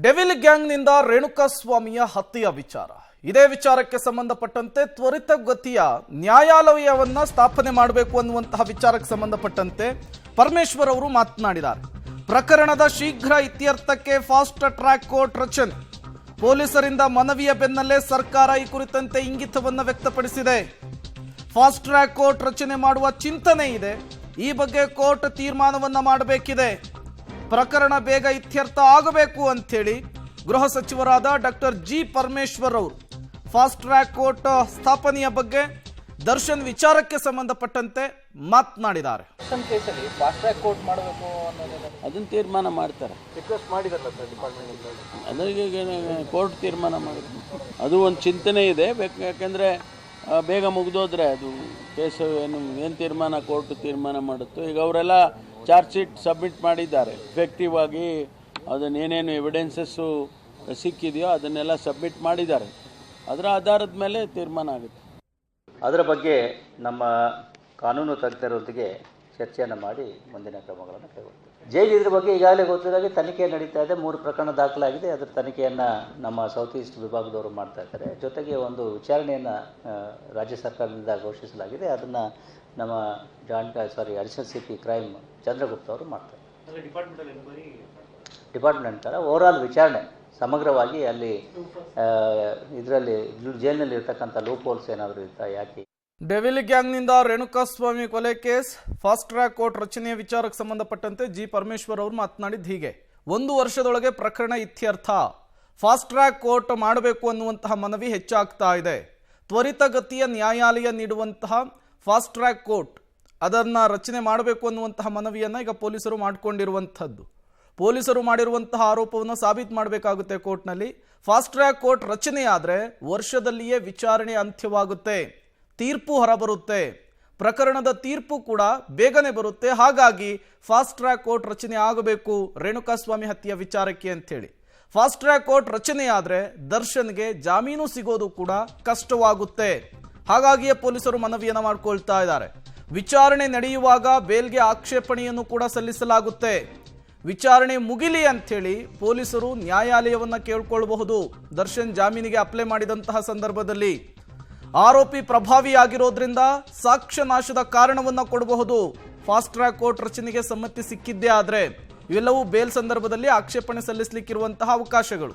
Devil ಗ್ಯಾಂಗ್ನಿಂದ ರೇಣುಕಾಸ್ವಾಮಿಯ ಹತ್ಯೆಯ ವಿಚಾರ. ಇದೇ ವಿಚಾರಕ್ಕೆ ಸಂಬಂಧಪಟ್ಟಂತೆ ತ್ವರಿತಗತಿಯ ನ್ಯಾಯಾಲಯವನ್ನ ಸ್ಥಾಪನೆ ಮಾಡಬೇಕು ಅನ್ನುವಂತಹ ವಿಚಾರಕ್ಕೆ ಸಂಬಂಧಪಟ್ಟಂತೆ ಪರಮೇಶ್ವರ್ ಅವರು ಮಾತನಾಡಿದ್ದಾರೆ. ಪ್ರಕರಣದ ಶೀಘ್ರ ಇತ್ಯರ್ಥಕ್ಕೆ ಫಾಸ್ಟ್ ಟ್ರ್ಯಾಕ್ ಕೋರ್ಟ್ ರಚನೆ. ಪೊಲೀಸರಿಂದ ಮನವಿಯ ಬೆನ್ನಲ್ಲೇ ಸರ್ಕಾರ ಈ ಕುರಿತಂತೆ ಇಂಗಿತವನ್ನು ವ್ಯಕ್ತಪಡಿಸಿದೆ. ಫಾಸ್ಟ್ ಟ್ರ್ಯಾಕ್ ಕೋರ್ಟ್ ರಚನೆ ಮಾಡುವ ಚಿಂತನೆ ಇದೆ. ಈ ಬಗ್ಗೆ ಕೋರ್ಟ್ ತೀರ್ಮಾನವನ್ನ ಮಾಡಬೇಕಿದೆ. ಪ್ರಕರಣ ಬೇಗ ಇತ್ಯರ್ಥ ಆಗಬೇಕು ಅಂತೇಳಿ ಗೃಹ ಸಚಿವರಾದ ಡಾಕ್ಟರ್ ಜಿ ಪರಮೇಶ್ವರ್ ಅವರು ಫಾಸ್ಟ್ ಟ್ರ್ಯಾಕ್ ಕೋರ್ಟ್ ಸ್ಥಾಪನೆಯ ಬಗ್ಗೆ ದರ್ಶನ್ ವಿಚಾರಕ್ಕೆ ಸಂಬಂಧಪಟ್ಟಂತೆ ಮಾತನಾಡಿದ್ದಾರೆ. ಕೇಸಲ್ಲಿ ಫಾಸ್ಟ್ ಟ್ರ್ಯಾಕ್ ಕೋರ್ಟ್ ಮಾಡಬೇಕು ಅದನ್ನು ತೀರ್ಮಾನ ಮಾಡ್ತಾರೆ. ರಿಕ್ವೆಸ್ಟ್ ಮಾಡಿದಾರಲ್ಲ ಸರ್ ಡಿಪಾರ್ಟ್ಮೆಂಟ್, ಅದಕ್ಕೆ ಕೋರ್ಟ್ ತೀರ್ಮಾನ ಮಾಡಿದ್ರು. ಅದು ಒಂದು ಚಿಂತನೆ ಇದೆ. ಯಾಕೆಂದರೆ ಬೇಗ ಮುಗಿದೋದ್ರೆ ಅದು ಕೇಸು ಏನು ತೀರ್ಮಾನ ಕೋರ್ಟ್ ತೀರ್ಮಾನ ಮಾಡುತ್ತೋ. ಈಗ ಅವರೆಲ್ಲ ಚಾರ್ಜ್ ಶೀಟ್ ಸಬ್ಮಿಟ್ ಮಾಡಿದ್ದಾರೆ. ಎಫೆಕ್ಟಿವ್ ಆಗಿ ಅದನ್ನೇನೇನು ಎವಿಡೆನ್ಸಸ್ಸು ಸಿಕ್ಕಿದೆಯೋ ಅದನ್ನೆಲ್ಲ ಸಬ್ಮಿಟ್ ಮಾಡಿದ್ದಾರೆ. ಅದರ ಆಧಾರದ ಮೇಲೆ ತೀರ್ಮಾನ ಆಗುತ್ತೆ. ಅದರ ಬಗ್ಗೆ ನಮ್ಮ ಕಾನೂನು ತಜ್ಞರೊಂದಿಗೆ ಚರ್ಚೆಯನ್ನು ಮಾಡಿ ಮುಂದಿನ ಕ್ರಮಗಳನ್ನು ಕೈಗೊಳ್ತೀವಿ. ಜೈಲು ಇದ್ರ ಬಗ್ಗೆ ಈಗಾಗಲೇ ಗೊತ್ತಿದ್ದಾಗೆ ತನಿಖೆ ನಡೀತಾ ಇದೆ. 3 ಪ್ರಕರಣ ದಾಖಲಾಗಿದೆ. ಅದರ ತನಿಖೆಯನ್ನು ನಮ್ಮ ಸೌತ್ ಈಸ್ಟ್ ವಿಭಾಗದವರು ಮಾಡ್ತಾ ಇದ್ದಾರೆ. ಜೊತೆಗೆ ಒಂದು ವಿಚಾರಣೆಯನ್ನು ರಾಜ್ಯ ಸರ್ಕಾರದಿಂದ ಘೋಷಿಸಲಾಗಿದೆ. ಅದನ್ನು ನಮ್ಮ ಅಡಿಷನಲ್ CP ಕ್ರೈಮ್ ಚಂದ್ರಗುಪ್ತ ಅವರು ಮಾಡ್ತಾರೆ. ಡಿಪಾರ್ಟ್ಮೆಂಟ್ ಓವರಾಲ್ ವಿಚಾರಣೆ ಸಮಗ್ರವಾಗಿ ಅಲ್ಲಿ ಇದರಲ್ಲಿ ಜೈಲಿನಲ್ಲಿ ಇರ್ತಕ್ಕಂಥ ಲೂಪ್ ಹೋಲ್ಸ್ ಏನಾದರೂ ಇರ್ತಾ, ಯಾಕೆ ಡೆವಿಲ್ ಗ್ಯಾಂಗ್ನಿಂದ ರೇಣುಕಾಸ್ವಾಮಿ ಕೊಲೆ ಕೇಸ್ ಫಾಸ್ಟ್ ಟ್ರ್ಯಾಕ್ ಕೋರ್ಟ್ ರಚನೆಯ ವಿಚಾರಕ್ಕೆ ಸಂಬಂಧಪಟ್ಟಂತೆ ಜಿ ಪರಮೇಶ್ವರ್ ಅವರು ಮಾತನಾಡಿದ್ದು ಹೀಗೆ: 1 ವರ್ಷದೊಳಗೆ ಪ್ರಕರಣ ಇತ್ಯರ್ಥ, ಫಾಸ್ಟ್ ಟ್ರ್ಯಾಕ್ ಕೋರ್ಟ್ ಮಾಡಬೇಕು ಅನ್ನುವಂತಹ ಮನವಿ ಹೆಚ್ಚಾಗ್ತಾ ಇದೆ. ತ್ವರಿತಗತಿಯ ನ್ಯಾಯಾಲಯ ನೀಡುವಂತಹ ಫಾಸ್ಟ್ ಟ್ರ್ಯಾಕ್ ಕೋರ್ಟ್ ಅದನ್ನು ರಚನೆ ಮಾಡಬೇಕು ಅನ್ನುವಂತಹ ಮನವಿಯನ್ನು ಈಗ ಪೊಲೀಸರು ಮಾಡಿಕೊಂಡಿರುವಂಥದ್ದು. ಪೊಲೀಸರು ಮಾಡಿರುವಂತಹ ಆರೋಪವನ್ನು ಸಾಬೀತು ಮಾಡಬೇಕಾಗುತ್ತೆ ಕೋರ್ಟ್ನಲ್ಲಿ. ಫಾಸ್ಟ್ ಟ್ರ್ಯಾಕ್ ಕೋರ್ಟ್ ರಚನೆಯಾದರೆ ವರ್ಷದಲ್ಲಿಯೇ ವಿಚಾರಣೆ ಅಂತ್ಯವಾಗುತ್ತೆ, ತೀರ್ಪು ಹೊರಬರುತ್ತೆ, ಪ್ರಕರಣದ ತೀರ್ಪು ಕೂಡ ಬೇಗನೆ ಬರುತ್ತೆ. ಹಾಗಾಗಿ ಫಾಸ್ಟ್ ಟ್ರ್ಯಾಕ್ ಕೋರ್ಟ್ ರಚನೆ ಆಗಬೇಕು ರೇಣುಕಾಸ್ವಾಮಿ ಹತ್ಯೆಯ ವಿಚಾರಕ್ಕೆ ಅಂತೇಳಿ. ಫಾಸ್ಟ್ ಟ್ರ್ಯಾಕ್ ಕೋರ್ಟ್ ರಚನೆಯಾದರೆ ದರ್ಶನ್ಗೆ ಜಾಮೀನು ಸಿಗೋದು ಕೂಡ ಕಷ್ಟವಾಗುತ್ತೆ. ಹಾಗಾಗಿಯೇ ಪೊಲೀಸರು ಮನವಿಯನ್ನು ಮಾಡಿಕೊಳ್ತಾ ಇದ್ದಾರೆ. ವಿಚಾರಣೆ ನಡೆಯುವಾಗ ಬೇಲ್ಗೆ ಆಕ್ಷೇಪಣೆಯನ್ನು ಕೂಡ ಸಲ್ಲಿಸಲಾಗುತ್ತೆ. ವಿಚಾರಣೆ ಮುಗಿಲಿ ಅಂಥೇಳಿ ಪೊಲೀಸರು ನ್ಯಾಯಾಲಯವನ್ನು ಕೇಳ್ಕೊಳ್ಬಹುದು. ದರ್ಶನ್ ಜಾಮೀನಿಗೆ ಅಪ್ಲೈ ಮಾಡಿದಂತಹ ಸಂದರ್ಭದಲ್ಲಿ ಆರೋಪಿ ಪ್ರಭಾವಿಯಾಗಿರೋದ್ರಿಂದ ಸಾಕ್ಷ್ಯ ನಾಶದ ಕಾರಣವನ್ನು ಕೊಡಬಹುದು. ಫಾಸ್ಟ್ ಟ್ರ್ಯಾಕ್ ಕೋರ್ಟ್ ರಚನೆಗೆ ಸಮ್ಮತಿ ಸಿಕ್ಕಿದ್ದೇ ಆದರೆ ಇವೆಲ್ಲವೂ ಬೇಲ್ ಸಂದರ್ಭದಲ್ಲಿ ಆಕ್ಷೇಪಣೆ ಸಲ್ಲಿಸಲಿಕ್ಕಿರುವಂತಹ ಅವಕಾಶಗಳು.